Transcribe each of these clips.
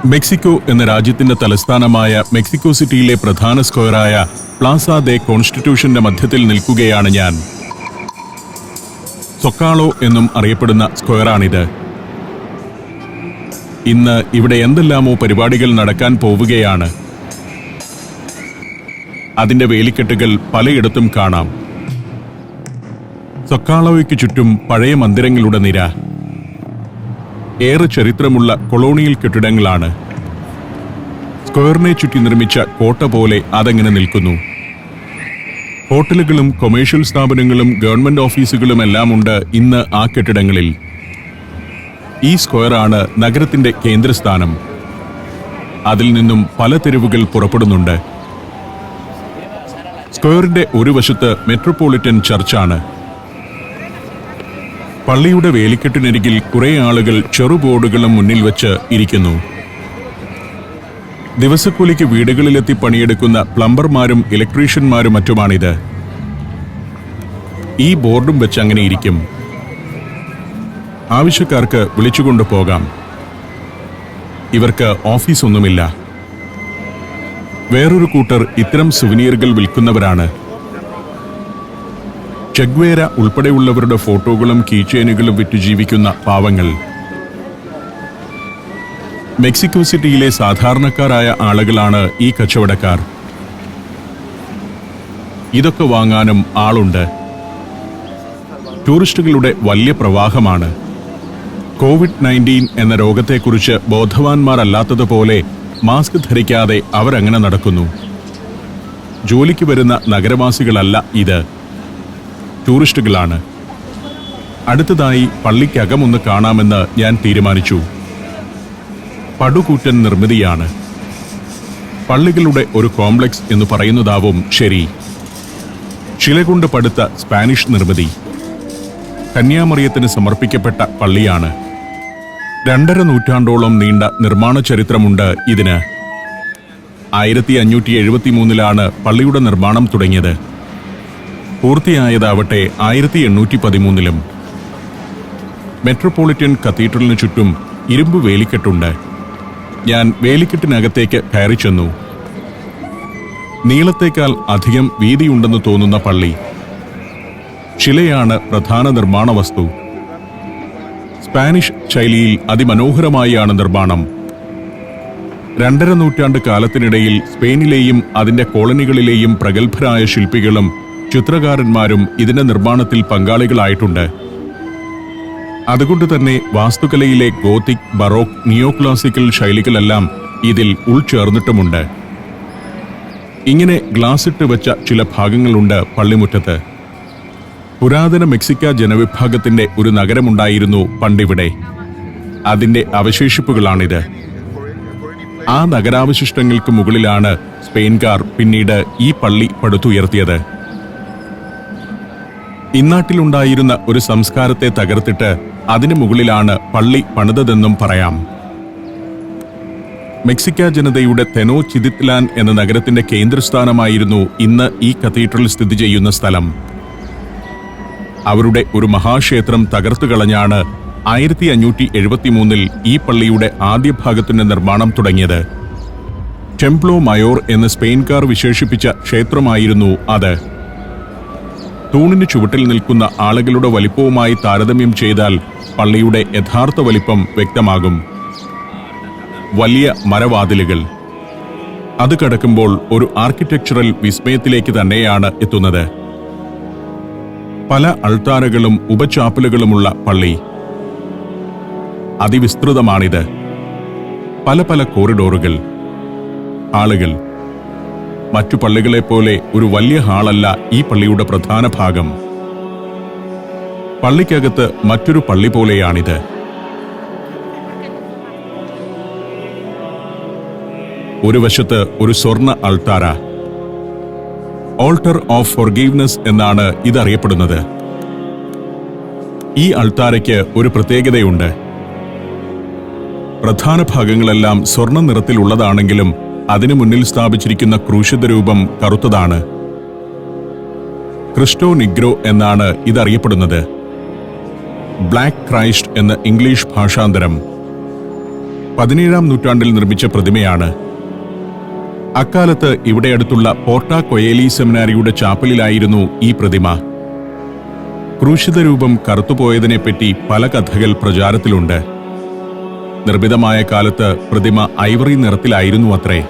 Mexico എന്ന രാജ്യത്തിന്റെ തലസ്ഥാനമായ മെക്സിക്കോ സിറ്റിയിലെ പ്രധാന സ്ക്വയറായ പ്ലാസ ദെ കോൺസ്റ്റിറ്റ്യൂഷന്റെ മധ്യത്തിൽ നിൽക്കുകയാണ് ഞാൻ. സൊക്കാളോ എന്നും അറിയപ്പെടുന്ന സ്ക്വയറാണിത്. ഇന്ന് ഇവിടെ എന്തെല്ലാമോ പരിപാടികൾ നടക്കാൻ പോവുകയാണ്. അതിന്റെ വേലിക്കെട്ടുകൾ പലയിടത്തും കാണാം. സൊക്കാളോയ്ക്ക് ചുറ്റും പഴയ മന്ദിരങ്ങളുടെ നിര. ഏറെ ചരിത്രമുള്ള കൊളോണിയൽ കെട്ടിടങ്ങളാണ്. സ്ക്വയറിനെ ചുറ്റി നിർമ്മിച്ച കോട്ട പോലെ അതങ്ങനെ നിൽക്കുന്നു. ഹോട്ടലുകളും കൊമേഴ്ഷ്യൽ സ്ഥാപനങ്ങളും ഗവൺമെന്റ് ഓഫീസുകളും എല്ലാം ഉണ്ട് ഇന്ന് ആ കെട്ടിടങ്ങളിൽ. ഈ സ്ക്വയറാണ് നഗരത്തിന്റെ കേന്ദ്രസ്ഥാനം. അതിൽ നിന്നും പല തെരുവുകൾ പുറപ്പെടുന്നുണ്ട്. സ്ക്വയറിന്റെ ഒരു വശത്ത് മെട്രോപൊളിറ്റൻ ചർച്ചാണ്. പള്ളിയുടെ വേലിക്കെട്ടിനരികിൽ കുറെ ആളുകൾ ചെറുബോർഡുകളും മുന്നിൽ വെച്ച് ഇരിക്കുന്നു. ദിവസക്കൂലിക്ക് വീടുകളിലെത്തി പണിയെടുക്കുന്ന പ്ലംബർമാരും ഇലക്ട്രീഷ്യന്മാരും മറ്റുമാണിത്. ഈ ബോർഡും വെച്ച് അങ്ങനെ ഇരിക്കും. ആവശ്യക്കാർക്ക് വിളിച്ചുകൊണ്ടു പോകാം. ഇവർക്ക് ഓഫീസൊന്നുമില്ല. വേറൊരു കൂട്ടർ ഇത്തരം സുവനീറുകൾ വിൽക്കുന്നവരാണ്. ചെഗ്വേര ഉൾപ്പെടെയുള്ളവരുടെ ഫോട്ടോകളും കീചെയിനുകളും വിറ്റ് ജീവിക്കുന്ന പാവങ്ങൾ. മെക്സിക്കോ സിറ്റിയിലെ സാധാരണക്കാരായ ആളുകളാണ് ഈ കച്ചവടക്കാർ. ഇതൊക്കെ വാങ്ങാനും ആളുണ്ട്. ടൂറിസ്റ്റുകളുടെ വലിയ പ്രവാഹമാണ്. COVID-19 എന്ന രോഗത്തെക്കുറിച്ച് ബോധവാന്മാരല്ലാത്തതുപോലെ മാസ്ക് ധരിക്കാതെ അവരങ്ങനെ നടക്കുന്നു. ജോലിക്ക് വരുന്ന നഗരവാസികളല്ല ഇത്, ടൂറിസ്റ്റുകളാണ്. അടുത്തതായി പള്ളിക്കകമൊന്ന് കാണാമെന്ന് ഞാൻ തീരുമാനിച്ചു. പടുകൂറ്റൻ നിർമ്മിതിയാണ്. പള്ളികളുടെ ഒരു കോംപ്ലക്സ് എന്ന് പറയുന്നതാവും ശരി. ശില കൊണ്ട് പടുത്ത സ്പാനിഷ് നിർമ്മിതി. കന്യാമറിയത്തിന് സമർപ്പിക്കപ്പെട്ട പള്ളിയാണ്. 2.5 നൂറ്റാണ്ടോളം നീണ്ട നിർമ്മാണ ചരിത്രമുണ്ട് ഇതിന്. 1573 പള്ളിയുടെ നിർമ്മാണം തുടങ്ങിയത്. പൂർത്തിയായതാവട്ടെ 1813. മെട്രോപൊളിറ്റൻ കത്തീഡ്രലിന് ചുറ്റും ഇരുമ്പ് വേലിക്കെട്ടുണ്ട്. ഞാൻ വേലിക്കെട്ടിനകത്തേക്ക് കയറി ചെന്നു. നീളത്തേക്കാൾ അധികം വീതിയുണ്ടെന്ന് തോന്നുന്ന പള്ളി. ശിലയാണ് പ്രധാന നിർമ്മാണ വസ്തു. സ്പാനിഷ് ശൈലിയിൽ അതിമനോഹരമായാണ് നിർമ്മാണം. 2.5 നൂറ്റാണ്ട് കാലത്തിനിടയിൽ സ്പെയിനിലെയും അതിന്റെ കോളനികളിലെയും പ്രഗത്ഭരായ ശില്പികളും ചിത്രകാരന്മാരും ഇതിന്റെ നിർമ്മാണത്തിൽ പങ്കാളികളായിട്ടുണ്ട്. അതുകൊണ്ട് തന്നെ വാസ്തുകലയിലെ ഗോത്തിക്, ബറോക്ക്, നിയോ ക്ലാസിക്കൽ ശൈലികളെല്ലാം ഇതിൽ ഉൾച്ചേർന്നിട്ടുമുണ്ട്. ഇങ്ങനെ ഗ്ലാസിട്ട് വെച്ച ചില ഭാഗങ്ങളുണ്ട് പള്ളിമുറ്റത്ത്. പുരാതന മെക്സിക്ക ജനവിഭാഗത്തിന്റെ ഒരു നഗരമുണ്ടായിരുന്നു പണ്ടിവിടെ. അതിന്റെ അവശേഷിപ്പുകളാണിത്. ആ നഗരാവശിഷ്ടങ്ങൾക്ക് മുകളിലാണ് സ്പെയിൻകാർ പിന്നീട് ഈ പള്ളി പടുത്തുയർത്തിയത്. ഇന്നാട്ടിലുണ്ടായിരുന്ന ഒരു സംസ്കാരത്തെ തകർത്തിട്ട് അതിനു മുകളിലാണ് പള്ളി പണിതതെന്നും പറയാം. മെക്സിക്ക ജനതയുടെ തെനോചിതിത്ലാൻ എന്ന നഗരത്തിന്റെ കേന്ദ്രസ്ഥാനമായിരുന്നു ഇന്ന് ഈ കത്തീഡ്രൽ സ്ഥിതി ചെയ്യുന്ന സ്ഥലം. അവരുടെ ഒരു മഹാക്ഷേത്രം തകർത്തുകളഞ്ഞാണ് 1573 ഈ പള്ളിയുടെ ആദ്യ ഭാഗത്തിന്റെ നിർമ്മാണം തുടങ്ങിയത്. ടെംപ്ലോ മയോർ എന്ന് സ്പെയിൻകാർ വിശേഷിപ്പിച്ച ക്ഷേത്രമായിരുന്നു അത്. തൂണിന് ചുവട്ടിൽ നിൽക്കുന്ന ആളുകളുടെ വലിപ്പവുമായി താരതമ്യം ചെയ്താൽ പള്ളിയുടെ യഥാർത്ഥ വലിപ്പം വ്യക്തമാകും. വലിയ മരവാതിലുകൾ. അത് കടക്കുമ്പോൾ ഒരു ആർക്കിടെക്ചറൽ വിസ്മയത്തിലേക്ക് തന്നെയാണ് എത്തുന്നത്. പല അൾത്താരകളും ഉപചാപ്പലുകളുമുള്ള പള്ളി. അതിവിസ്തൃതമാണിത്. പല പല കോറിഡോറുകൾ. ആളുകൾ. മറ്റു പള്ളികളെപ്പോലെ ഒരു വലിയ ഹാളല്ല ഈ പള്ളിയുടെ പ്രധാന ഭാഗം. പള്ളിക്കകത്ത് മറ്റൊരു പള്ളി പോലെയാണിത്. ഒരു വശത്ത് ഒരു സ്വർണ്ണ അൾത്താര. ഓൾട്ടർ ഓഫ് ഫോർഗീവ്നെസ് എന്നാണ് ഇതറിയപ്പെടുന്നത്. ഈ അൾത്താരയ്ക്ക് ഒരു പ്രത്യേകതയുണ്ട്. പ്രധാന ഭാഗങ്ങളെല്ലാം സ്വർണ്ണ നിറത്തിലുള്ളതാണെങ്കിലും അതിനു മുന്നിൽ സ്ഥാപിച്ചിരിക്കുന്ന ക്രൂശിത രൂപം കറുത്തതാണ്. ക്രിസ്റ്റോ നിഗ്രോ എന്നാണ് ഇതറിയപ്പെടുന്നത്. ബ്ലാക്ക് ക്രൈസ്റ്റ് എന്ന ഇംഗ്ലീഷ് ഭാഷാന്തരം. 17-ാം നൂറ്റാണ്ടിൽ നിർമ്മിച്ച പ്രതിമയാണ്. അക്കാലത്ത് ഇവിടെ അടുത്തുള്ള പോർട്ട കൊയേലി സെമിനാരിയുടെ ചാപ്പലിലായിരുന്നു ഈ പ്രതിമ. ക്രൂശിത രൂപം കറുത്തുപോയതിനെപ്പറ്റി പല കഥകൾ പ്രചാരത്തിലുണ്ട്. നിർമ്മിതമായ കാലത്ത് പ്രതിമ ഐവറി നിറത്തിലായിരുന്നു അത്രേ.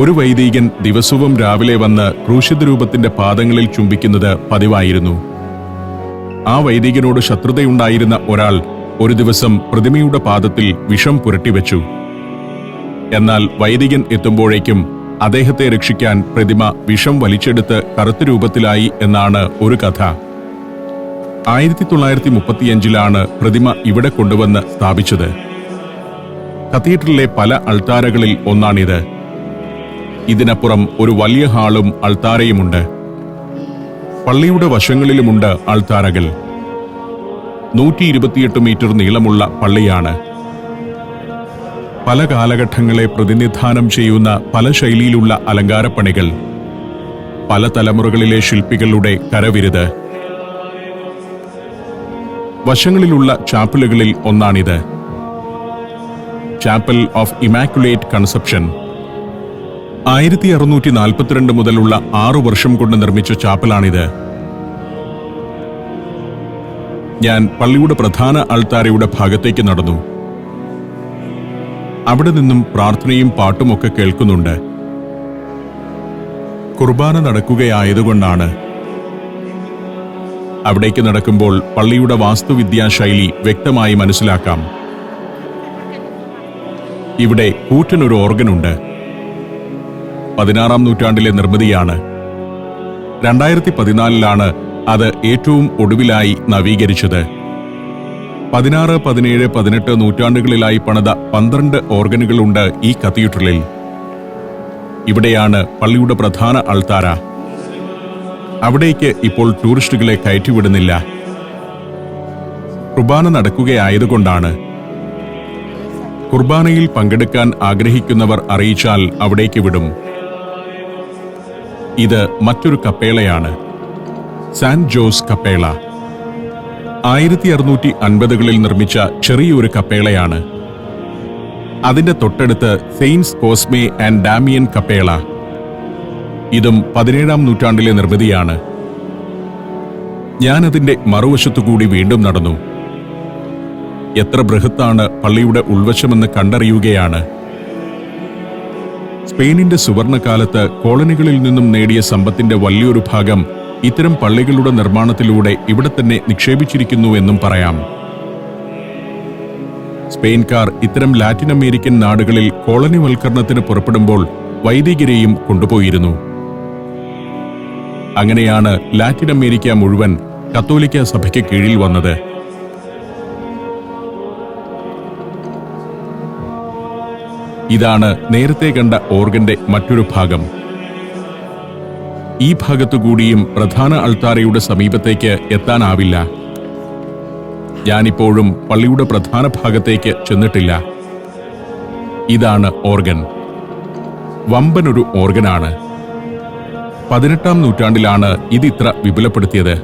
ഒരു വൈദികൻ ദിവസവും രാവിലെ വന്ന് ക്രൂശിത രൂപത്തിന്റെ പാദങ്ങളിൽ ചുംബിക്കുന്നത് പതിവായിരുന്നു. ആ വൈദികനോട് ശത്രുതയുണ്ടായിരുന്ന ഒരാൾ ഒരു ദിവസം പ്രതിമയുടെ പാദത്തിൽ വിഷം പുരട്ടിവെച്ചു. എന്നാൽ വൈദികൻ എത്തുമ്പോഴേക്കും അദ്ദേഹത്തെ രക്ഷിക്കാൻ പ്രതിമ വിഷം വലിച്ചെടുത്ത് കറുത്ത രൂപത്തിലായി എന്നാണ് ഒരു കഥ. 1935-ലാണ് പ്രതിമ ഇവിടെ കൊണ്ടുവന്ന് സ്ഥാപിച്ചത്. കത്തീഡ്രലിലെ പല അൾത്താരകളിൽ ഒന്നാണിത്. ഇതിനപ്പുറം ഒരു വലിയ ഹാളും അൾത്താരയുമുണ്ട്. പള്ളിയുടെ വശങ്ങളിലുമുണ്ട് അൾത്താരകൾ. 128 മീറ്റർ നീളമുള്ള പള്ളിയാണ്. പല കാലഘട്ടങ്ങളെ പ്രതിനിധാനം ചെയ്യുന്ന പല ശൈലിയിലുള്ള അലങ്കാരപ്പണികൾ, പല തലമുറകളിലെ ശില്പികളുടെ കരവിരുത്. വശങ്ങളിലുള്ള ചാപ്പലുകളിൽ ഒന്നാണിത്. Chapel of immaculate conception. 1642 മുതലുള്ള 6 വർഷം കൊണ്ട് നിർമ്മിച്ച ചാപ്പലാണിത്. ഞാൻ പള്ളിയുടെ പ്രധാന അൾത്താരയുടെ ഭാഗത്തേക്ക് നടന്നു. അവിടെ നിന്നും പ്രാർത്ഥനയും പാട്ടുമൊക്കെ കേൾക്കുന്നുണ്ട്. കുർബാന നടക്കുകയായതുകൊണ്ടാണ്. അവിടേക്ക് നടക്കുമ്പോൾ പള്ളിയുടെ വാസ്തുവിദ്യാ ശൈലി വ്യക്തമായി മനസ്സിലാക്കാം. ഇവിടെ കൂറ്റനൊരു ഓർഗനുണ്ട്. 16-ാം നൂറ്റാണ്ടിലെ നിർമ്മിതിയാണ്. 2014-ലാണ് അത് ഏറ്റവും ഒടുവിലായി നവീകരിച്ചത്. 16, 17, 18 നൂറ്റാണ്ടുകളിലായി പണിത 12 ഓർഗനുകളുണ്ട് ഈ കത്തീഡ്രലിൽ. ഇവിടെയാണ് പള്ളിയുടെ പ്രധാന അൾത്താര. അവിടേക്ക് ഇപ്പോൾ ടൂറിസ്റ്റുകളെ കയറ്റിവിടുന്നില്ല. കുർബാന നടക്കുകയായതുകൊണ്ടാണ്. കുർബാനയിൽ പങ്കെടുക്കാൻ ആഗ്രഹിക്കുന്നവർ അറിയിച്ചാൽ അവിടേക്ക് വിടും. ഇത് മറ്റൊരു കപ്പേളയാണ്, സാന്റ് ജോസ് കപ്പേള. 1650-കളിൽ നിർമ്മിച്ച ചെറിയൊരു കപ്പേളയാണ്. അതിന്റെ തൊട്ടടുത്ത് സെയിൻസ് കോസ്മേ ആൻഡ് ഡാമിയൻ കപ്പേള. ഇതും 17-ാം നൂറ്റാണ്ടിലെ നിർമ്മിതിയാണ്. ഞാനതിന്റെ മറുവശത്തുകൂടി വീണ്ടും നടന്നു. എത്ര ബൃഹത്താണ് പള്ളിയുടെ ഉൾവശമെന്ന് കണ്ടറിയുകയാണ്. സ്പെയിനിന്റെ സുവർണകാലത്ത് കോളനികളിൽ നിന്നും നേടിയ സമ്പത്തിന്റെ വലിയൊരു ഭാഗം ഇത്തരം പള്ളികളുടെ നിർമ്മാണത്തിലൂടെ ഇവിടെ തന്നെ നിക്ഷേപിച്ചിരിക്കുന്നുവെന്നും പറയാം. സ്പെയിൻകാർ ഇത്തരം ലാറ്റിൻ അമേരിക്കൻ നാടുകളിൽ കോളനിവൽക്കരണത്തിന് പുറപ്പെടുമ്പോൾ വൈദികരെയും കൊണ്ടുപോയിരുന്നു. അങ്ങനെയാണ് ലാറ്റിൻ അമേരിക്ക മുഴുവൻ കത്തോലിക്ക സഭയ്ക്ക് കീഴിൽ വന്നത്. ഇതാണ് നേരത്തെ കണ്ട ഓർഗന്റെ മറ്റൊരു ഭാഗം. ഈ ഭാഗത്തുകൂടിയും പ്രധാന അൾത്താരയുടെ സമീപത്തേക്ക് എത്താനാവില്ല. ഞാനിപ്പോഴും പള്ളിയുടെ പ്രധാന ഭാഗത്തേക്ക് ചെന്നിട്ടില്ല. ഇതാണ് ഓർഗൻ. വമ്പനൊരു ഓർഗനാണ്. 18-ാം നൂറ്റാണ്ടിലാണ് ഇതിത്ര വിപുലപ്പെടുത്തിയത്.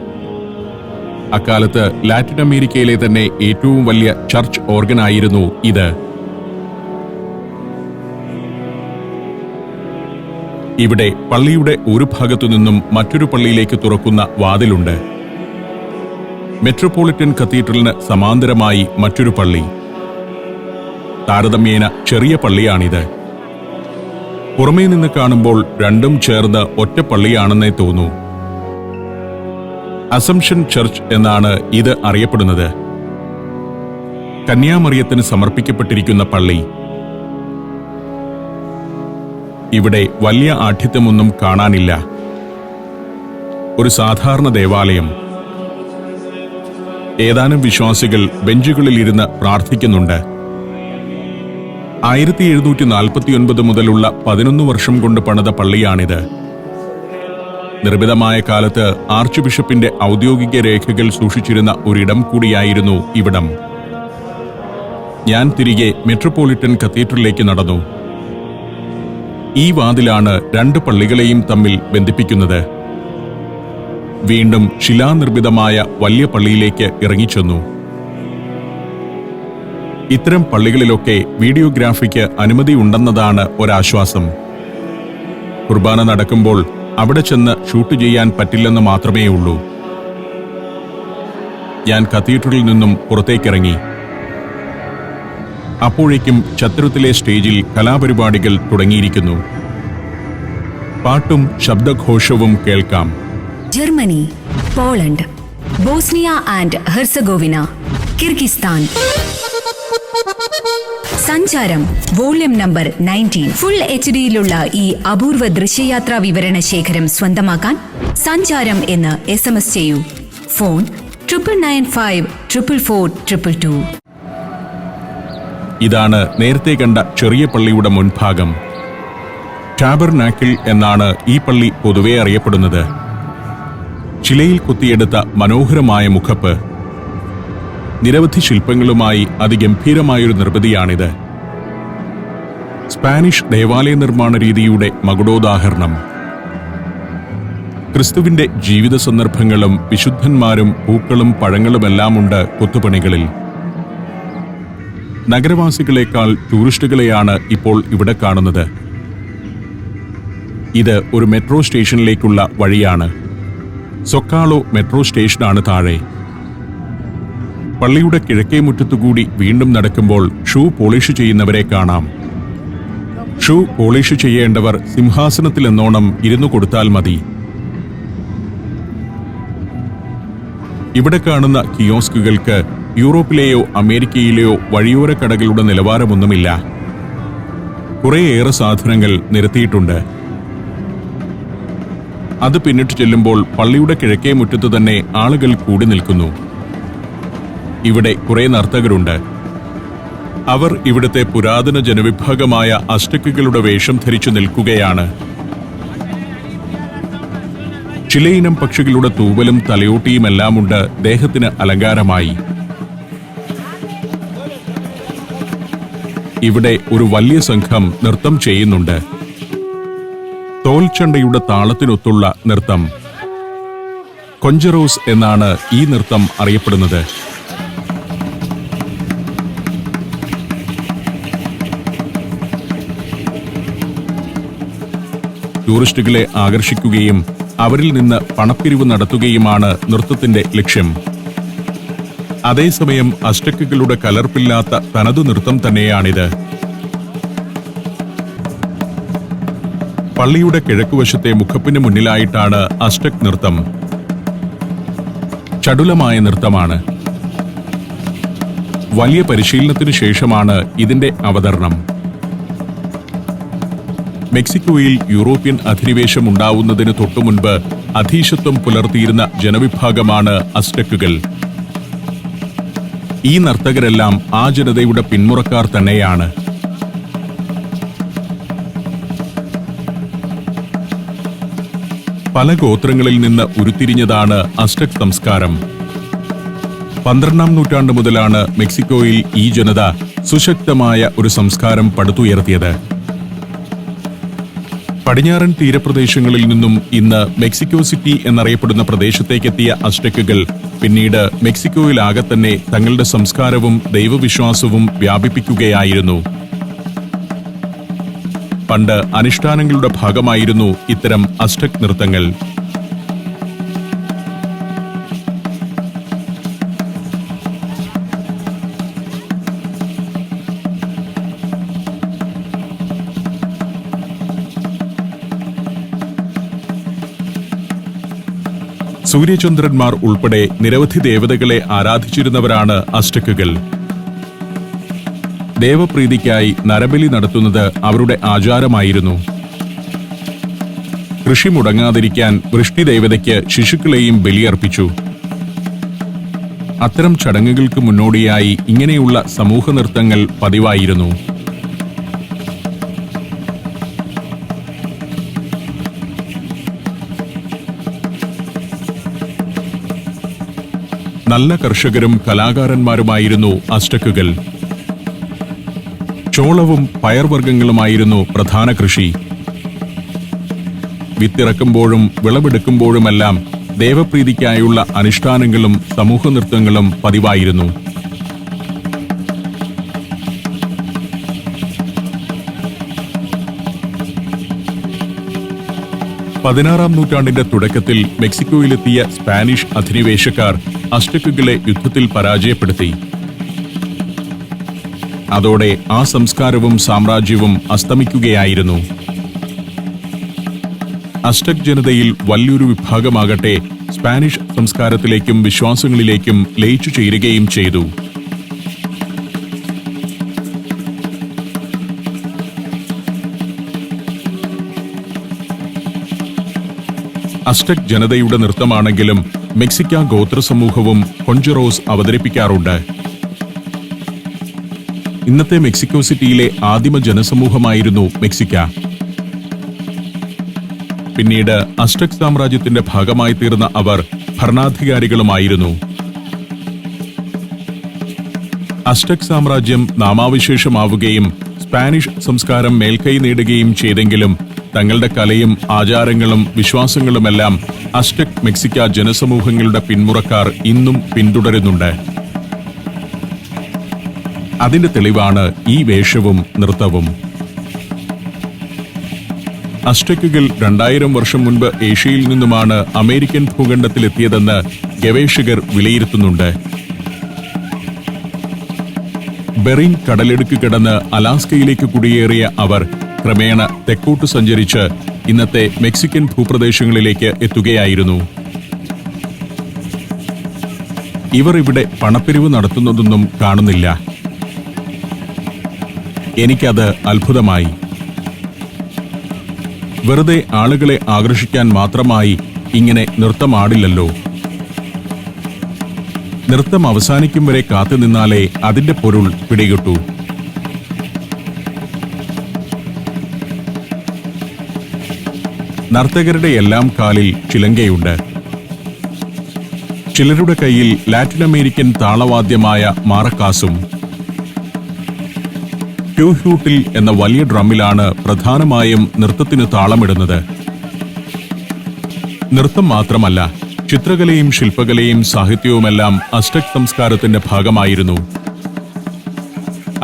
അക്കാലത്ത് ലാറ്റിൻ അമേരിക്കയിലെ തന്നെ ഏറ്റവും വലിയ ചർച്ച് ഓർഗനായിരുന്നു ഇത്. ഇവിടെ പള്ളിയുടെ ഒരു ഭാഗത്തു നിന്നും മറ്റൊരു പള്ളിയിലേക്ക് തുറക്കുന്ന വാതിലുണ്ട്. മെട്രോപൊളിറ്റൻ കത്തീഡ്രലിന് സമാന്തരമായി മറ്റൊരു പള്ളി. താരതമ്യേന ചെറിയ പള്ളിയാണിത്. പുറമേ നിന്ന് കാണുമ്പോൾ രണ്ടും ചേർന്ന് ഒറ്റ പള്ളിയാണെന്നേ തോന്നൂ. അസംഷൻ ചർച്ച് എന്നാണ് ഇത് അറിയപ്പെടുന്നത്. കന്യാമറിയത്തിന് സമർപ്പിക്കപ്പെട്ടിരിക്കുന്ന പള്ളി. ഇവിടെ വലിയ ആഠ്യത്വമൊന്നും കാണാനില്ല. ഒരു സാധാരണ ദേവാലയം. ഏതാനും വിശ്വാസികൾ ബെഞ്ചുകളിലിരുന്ന് പ്രാർത്ഥിക്കുന്നുണ്ട്. 1749 മുതലുള്ള 11 വർഷം കൊണ്ട് പണിത പള്ളിയാണിത്. നിർമ്മിതമായ കാലത്ത് ആർച്ച് ബിഷപ്പിന്റെ ഔദ്യോഗിക രേഖകൾ സൂക്ഷിച്ചിരുന്ന ഒരിടം കൂടിയായിരുന്നു ഇവിടം. ഞാൻ തിരികെ മെട്രോപൊളിറ്റൻ കത്തീഡ്രലിലേക്ക് നടന്നു. ഈ വാതിലാണ് രണ്ട് പള്ളികളെയും തമ്മിൽ ബന്ധിപ്പിക്കുന്നത്. വീണ്ടും ശിലാനിർമ്മിതമായ വലിയ പള്ളിയിലേക്ക് ഇറങ്ങിച്ചെന്നു. ഇത്തരം പള്ളികളിലൊക്കെ വീഡിയോഗ്രാഫിക്ക് അനുമതി ഉണ്ടെന്നതാണ് ഒരാശ്വാസം. കുർബാന നടക്കുമ്പോൾ അവിടെ ചെന്ന് ഷൂട്ട് ചെയ്യാൻ പറ്റില്ലെന്ന് മാത്രമേ ഉള്ളൂ. ഞാൻ കത്തീഡ്രലിൽ നിന്നും പുറത്തേക്കിറങ്ങി. അപ്പോഴേക്കും ചത്തുരത്തിലെ സ്റ്റേജിൽ കലാപരിപാടികൾ തുടങ്ങിയിരിക്കുന്നു. പാട്ടും ശബ്ദഘോഷവും കേൾക്കാം. Germany, Poland, Bosnia and Herzegovina, Kyrgyzstan. സഞ്ചാരം വോള്യം നമ്പർ 19. ഫുൾ HD-യിലുള്ള ഈ അപൂർവ ദൃശ്യയാത്രാ വിവരണ ശേഖരം സ്വന്തമാക്കാൻ സഞ്ചാരം എന്ന് SMS ചെയ്യൂ. ഫോൺ 9995444222. ഇതാണ് നേരത്തെ കണ്ട ചെറിയ പള്ളിയുടെ മുൻഭാഗം. ടാബർനാക്കിൾ എന്നാണ് ഈ പള്ളി പൊതുവെ അറിയപ്പെടുന്നത്. ശിലയിൽ കൊത്തിയെടുത്ത മനോഹരമായ മുഖപ്പ്, നിരവധി ശില്പങ്ങളുമായി അതിഗംഭീരമായൊരു നിർമ്മിതിയാണിത്. സ്പാനിഷ് ദേവാലയ നിർമ്മാണ രീതിയുടെ മകുടോദാഹരണം. ക്രിസ്തുവിന്റെ ജീവിത സന്ദർഭങ്ങളും വിശുദ്ധന്മാരും പൂക്കളും പഴങ്ങളുമെല്ലാമുണ്ട് കൊത്തുപണികളിൽ. നഗരവാസികളെക്കാൾ ടൂറിസ്റ്റുകളെയാണ് ഇപ്പോൾ ഇവിടെ കാണുന്നത്. ഇത് ഒരു മെട്രോ സ്റ്റേഷനിലേക്കുള്ള വഴിയാണ്. സൊക്കാളോ മെട്രോ സ്റ്റേഷനാണ് താഴെ. പള്ളിയുടെ കിഴക്കേ മുറ്റത്തുകൂടി വീണ്ടും നടക്കുമ്പോൾ ഷൂ പോളിഷ് ചെയ്യുന്നവരെ കാണാം. ഷൂ പോളിഷ് ചെയ്യേണ്ടവർ സിംഹാസനത്തിലെന്നോണം ഇരുന്നു കൊടുത്താൽ മതി. ഇവിടെ കാണുന്ന കിയോസ്കുകൾക്ക് യൂറോപ്പിലെയോ അമേരിക്കയിലെയോ വഴിയോര കടകളുടെ നിലവാരമൊന്നുമില്ല. കുറേയേറെ സാധനങ്ങൾ നിരത്തിയിട്ടുണ്ട്. അത് പിന്നിട്ട് ചെല്ലുമ്പോൾ പള്ളിയുടെ കിഴക്കേ മുറ്റത്ത് തന്നെ ആളുകൾ കൂടി നിൽക്കുന്നു. ഇവിടെ കുറെ നർത്തകരുണ്ട്. അവർ ഇവിടുത്തെ പുരാതന ജനവിഭാഗമായ അസ്റ്റക്കുകളുടെ വേഷം ധരിച്ചു നിൽക്കുകയാണ്. ചിലയിനം പക്ഷികളുടെ തൂവലും തലയോട്ടിയുമെല്ലാമുണ്ട് ദേഹത്തിന് അലങ്കാരമായി. ഇവിടെ ഒരു വലിയ സംഘം നൃത്തം ചെയ്യുന്നുണ്ട്. തോൽച്ചണ്ടയുടെ താളത്തിനൊത്തുള്ള നൃത്തം. കൊഞ്ചറോസ് എന്നാണ് ഈ നൃത്തം അറിയപ്പെടുന്നത്. ടൂറിസ്റ്റുകളെ ആകർഷിക്കുകയും അവരിൽ നിന്ന് പണപ്പിരിവ് നടത്തുകയുമാണ് നൃത്തത്തിന്റെ ലക്ഷ്യം. അതേസമയം അസ്റ്റക്കുകളുടെ കലർപ്പില്ലാത്ത തനതു നൃത്തം തന്നെയാണിത്. പള്ളിയുടെ കിഴക്കുവശത്തെ മുഖപ്പിന് മുന്നിലായിട്ടാണ് അസ്റ്റക് നൃത്തം. ചടുലമായ നൃത്തമാണ്. വലിയ പരിശീലനത്തിനു ശേഷമാണ് ഇതിന്റെ അവതരണം. മെക്സിക്കോയിൽ യൂറോപ്യൻ അധിനിവേശം ഉണ്ടാവുന്നതിന് തൊട്ടുമുൻപ് അധീശത്വം പുലർത്തിയിരുന്ന ജനവിഭാഗമാണ് അസ്റ്റക്കുകൾ. ഈ നർത്തകരെല്ലാം ആ ജനതയുടെ പിന്മുറക്കാർ തന്നെയാണ്. പല ഗോത്രങ്ങളിൽ നിന്ന് ഉരുത്തിരിഞ്ഞതാണ് അസ്റ്റക് സംസ്കാരം. 12ാം നൂറ്റാണ്ട് മുതലാണ് മെക്സിക്കോയിൽ ഈ ജനത സുശക്തമായ ഒരു സംസ്കാരം പടുത്തുയർത്തിയത്. പടിഞ്ഞാറൻ തീരപ്രദേശങ്ങളിൽ നിന്നും ഇന്ന് മെക്സിക്കോ സിറ്റി എന്നറിയപ്പെടുന്ന പ്രദേശത്തേക്കെത്തിയ അസ്റ്റക്കുകൾ പിന്നീട് മെക്സിക്കോയിലാകെ തന്നെ തങ്ങളുടെ സംസ്കാരവും ദൈവവിശ്വാസവും വ്യാപിപ്പിക്കുകയായിരുന്നു. പണ്ട് അനുഷ്ഠാനങ്ങളുടെ ഭാഗമായിരുന്നു ഇത്തരം അസ്റ്റക് നൃത്തങ്ങൾ. സൂര്യചന്ദ്രന്മാർ ഉൾപ്പെടെ നിരവധി ദേവതകളെ ആരാധിച്ചിരുന്നവരാണ് അസ്റ്റക്കുകൾ. ദേവപ്രീതിക്കായി നരബലി നടത്തുന്നത് അവരുടെ ആചാരമായിരുന്നു. കൃഷി മുടങ്ങാതിരിക്കാൻ വൃഷ്ടിദേവതയ്ക്ക് ശിശുക്കളെയും ബലിയർപ്പിച്ചു. അത്തരം ചടങ്ങുകൾക്ക് മുന്നോടിയായി ഇങ്ങനെയുള്ള സമൂഹ നൃത്തങ്ങൾ പതിവായിരുന്നു. നല്ല കർഷകരും കലാകാരന്മാരുമായിരുന്നു അസ്റ്റക്കുകൾ. ചോളവും പയർവർഗ്ഗങ്ങളുമായിരുന്നു പ്രധാന കൃഷി. വിത്തിറക്കുമ്പോഴും വിളവെടുക്കുമ്പോഴുമെല്ലാം ദേവപ്രീതിക്കായുള്ള അനുഷ്ഠാനങ്ങളും സമൂഹ നൃത്തങ്ങളും പതിവായിരുന്നു. 16-ാം നൂറ്റാണ്ടിന്റെ തുടക്കത്തിൽ മെക്സിക്കോയിലെത്തിയ സ്പാനിഷ് അധിനിവേശക്കാർ അസ്ടെക്കുകളെ യുദ്ധത്തിൽ പരാജയപ്പെടുത്തി. അതോടെ ആ സംസ്കാരവും സാമ്രാജ്യവും അസ്തമിക്കുകയായിരുന്നു. അസ്ടെക് ജനതയിൽ വലിയൊരു വിഭാഗമാകട്ടെ സ്പാനിഷ് സംസ്കാരത്തിലേക്കും വിശ്വാസങ്ങളിലേക്കും ലയിച്ചു ചേരുകയും ചെയ്തു. അസ്ടെക് ജനതയുടെ നൃത്തമാണെങ്കിലും മെക്സിക്ക ഗോത്ര സമൂഹവും കൊഞ്ചറോസ് അവതരിപ്പിക്കാറുണ്ട്. ഇന്നത്തെ മെക്സിക്കോ സിറ്റിയിലെ ആദിമ ജനസമൂഹമായിരുന്നു മെക്സിക്ക. പിന്നീട് അസ്ടെക് സാമ്രാജ്യത്തിന്റെ ഭാഗമായി തീർന്ന അവർ ഭരണാധികാരികളുമായിരുന്നു. അസ്ടെക് സാമ്രാജ്യം നാമാവിശേഷമാവുകയും സ്പാനിഷ് സംസ്കാരം മേൽക്കൈ നേടുകയും ചെയ്തെങ്കിലും തങ്ങളുടെ കലയും ആചാരങ്ങളും വിശ്വാസങ്ങളുമെല്ലാം അസ്ടെക് മെക്സിക്ക ജനസമൂഹങ്ങളുടെ പിന്മുറക്കാർ ഇന്നും പിന്തുടരുന്നുണ്ട്. അതിന്റെ തെളിവാണ് ഈ വേഷവും നൃത്തവും. അസ്ടെക്കുകൾ 2000 വർഷം മുൻപ് ഏഷ്യയിൽ നിന്നുമാണ് അമേരിക്കൻ ഭൂഖണ്ഡത്തിലെത്തിയതെന്ന് ഗവേഷകർ വിലയിരുത്തുന്നുണ്ട്. ബെറിംഗ് കടലിടുക്ക് കടന്ന് അലാസ്കയിലേക്ക് കുടിയേറിയ അവർ ക്രമേണ തെക്കോട്ട് സഞ്ചരിച്ച് ഇന്നത്തെ മെക്സിക്കൻ ഭൂപ്രദേശങ്ങളിലേക്ക് എത്തുകയായിരുന്നു. ഇവർ ഇവിടെ പണപ്പിരിവ് നടത്തുന്നതൊന്നും കാണുന്നില്ല. എനിക്കത് അത്ഭുതമായി. വെറുതെ ആളുകളെ ആകർഷിക്കാൻ മാത്രമായി ഇങ്ങനെ നൃത്തമാടില്ലല്ലോ. നൃത്തം അവസാനിക്കും വരെ കാത്തുനിന്നാലേ അതിന്റെ പൊരുൾ പിടികിട്ടൂ. നർത്തകരുടെ എല്ലാം കാലിൽ ചിലങ്കയുണ്ട്. ചിലരുടെ കയ്യിൽ ലാറ്റിൻ അമേരിക്കൻ താളവാദ്യമായ മാറക്കാസും. ക്യൂഹ്യൂട്ടിൽ എന്ന വലിയ ഡ്രമ്മിലാണ് പ്രധാനമായും നൃത്തത്തിന് താളമിടുന്നത്. നൃത്തം മാത്രമല്ല, ചിത്രകലയും ശില്പകലയും സാഹിത്യവുമെല്ലാം അസ്ടെക് സംസ്കാരത്തിന്റെ ഭാഗമായിരുന്നു.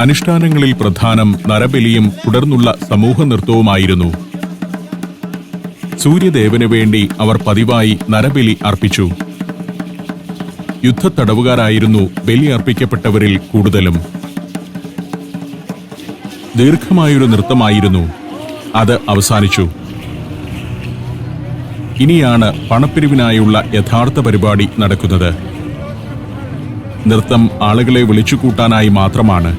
അനുഷ്ഠാനങ്ങളിൽ പ്രധാനം നരബലിയും തുടർന്നുള്ള സമൂഹ നൃത്തവുമായിരുന്നു. സൂര്യദേവന് വേണ്ടി അവർ പതിവായി നരബലി അർപ്പിച്ചു. യുദ്ധത്തടവുകാരായിരുന്നു ബലി അർപ്പിക്കപ്പെട്ടവരിൽ കൂടുതലും. ദീർഘമായൊരു നൃത്തമായിരുന്നു. അത് അവസാനിച്ചു. ഇനിയാണ് പണപ്പിരിവിനായുള്ള യഥാർത്ഥ പരിപാടി നടക്കുന്നത്. നൃത്തം ആളുകളെ വിളിച്ചുകൂട്ടാനായി മാത്രമാണ്.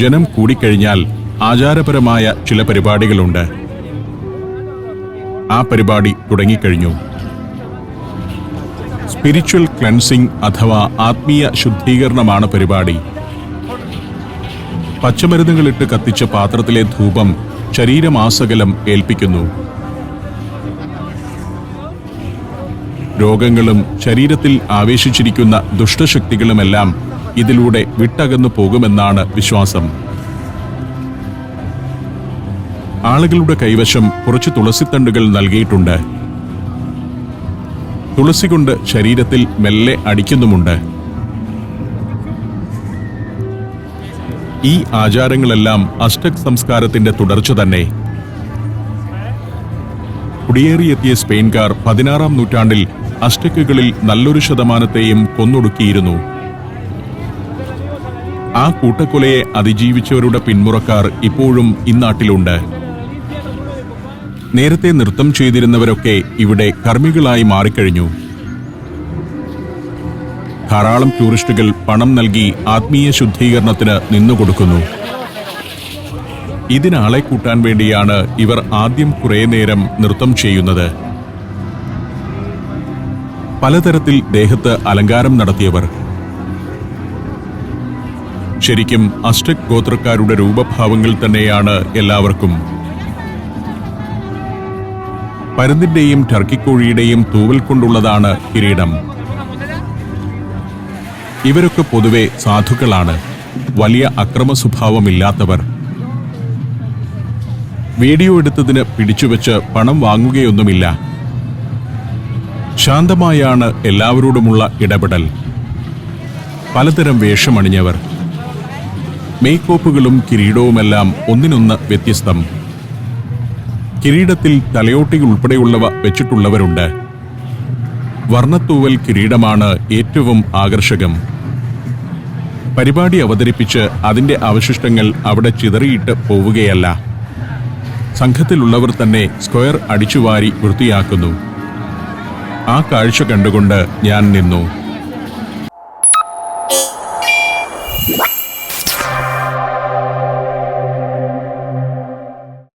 ജനം കൂടിക്കഴിഞ്ഞാൽ ആചാരപരമായ ചില പരിപാടികളുണ്ട്. ആ പരിപാടി തുടങ്ങിക്കഴിഞ്ഞു. സ്പിരിച്വൽ ക്ലെൻസിംഗ് അഥവാ ആത്മീയ ശുദ്ധീകരണമാണ് പരിപാടി. പച്ചമരുന്നുകളിട്ട് കത്തിച്ച പാത്രത്തിലെ ധൂപം ശരീരമാസകലം ഏൽപ്പിക്കുന്നു. രോഗങ്ങളും ശരീരത്തിൽ ആവേശിച്ചിരിക്കുന്ന ദുഷ്ടശക്തികളുമെല്ലാം ഇതിലൂടെ വിട്ടകന്നു പോകുമെന്നാണ് വിശ്വാസം. ആളുകളുടെ കൈവശം കുറച്ച് തുളസിത്തണ്ടുകൾ നൽകിയിട്ടുണ്ട്. തുളസി കൊണ്ട് ശരീരത്തിൽ മെല്ലെ അടിക്കുന്നുമുണ്ട്. ഈ ആചാരങ്ങളെല്ലാം അസ്ടെക് സംസ്കാരത്തിന്റെ തുടർച്ച തന്നെ. കുടിയേറിയെത്തിയ സ്പെയിൻകാർ 16-ാം നൂറ്റാണ്ടിൽ അസ്ടെക്കുകളിൽ നല്ലൊരു ശതമാനത്തെയും കൊന്നൊടുക്കിയിരുന്നു. ആ കൂട്ടക്കൊലയെ അതിജീവിച്ചവരുടെ പിന്മുറക്കാർ ഇപ്പോഴും ഇന്നാട്ടിലുണ്ട്. നേരത്തെ നൃത്തം ചെയ്തിരുന്നവരൊക്കെ ഇവിടെ കർമ്മികളായി മാറിക്കഴിഞ്ഞു. ധാരാളം ടൂറിസ്റ്റുകൾ പണം നൽകി ആത്മീയ ശുദ്ധീകരണത്തിന് നിന്നുകൊടുക്കുന്നു. ഇതിനാളെ കൂട്ടാൻ വേണ്ടിയാണ് ഇവർ ആദ്യം കുറേ നേരം നൃത്തം ചെയ്യുന്നത്. പലതരത്തിൽ ദേഹത്ത് അലങ്കാരം നടത്തിയവർ. ശരിക്കും അസ്ടെക് ഗോത്രക്കാരുടെ രൂപഭാവങ്ങൾ തന്നെയാണ് എല്ലാവർക്കും. പരുന്തിന്റെയും ടർക്കിക്കോഴിയുടെയും തൂവൽ കൊണ്ടുള്ളതാണ് കിരീടം. ഇവരൊക്കെ പൊതുവെ സാധുക്കളാണ്, വലിയ അക്രമ സ്വഭാവമില്ലാത്തവർ. വീഡിയോ എടുത്തതിന് പിടിച്ചുവെച്ച് പണം വാങ്ങുകയൊന്നുമില്ല. ശാന്തമായാണ് എല്ലാവരോടുമുള്ള ഇടപെടൽ. പലതരം വേഷമണിഞ്ഞവർ. മേക്കോപ്പുകളും കിരീടവുമെല്ലാം ഒന്നിനൊന്ന് വ്യത്യസ്തം. കിരീടത്തിൽ തലയോട്ടി ഉൾപ്പെടെയുള്ളവ വെച്ചിട്ടുള്ളവരുണ്ട്. വർണ്ണത്തൂവൽ കിരീടമാണ് ഏറ്റവും ആകർഷകം. പരിപാടി അവതരിപ്പിച്ച് അതിന്റെ അവശിഷ്ടങ്ങൾ അവിടെ ചിതറിയിട്ട് പോവുകയല്ല. സംഘത്തിലുള്ളവർ തന്നെ സ്ക്വയർ അടിച്ചുവാരി വൃത്തിയാക്കുന്നു. ആ കാഴ്ച കണ്ടുകൊണ്ട് ഞാൻ നിന്നു.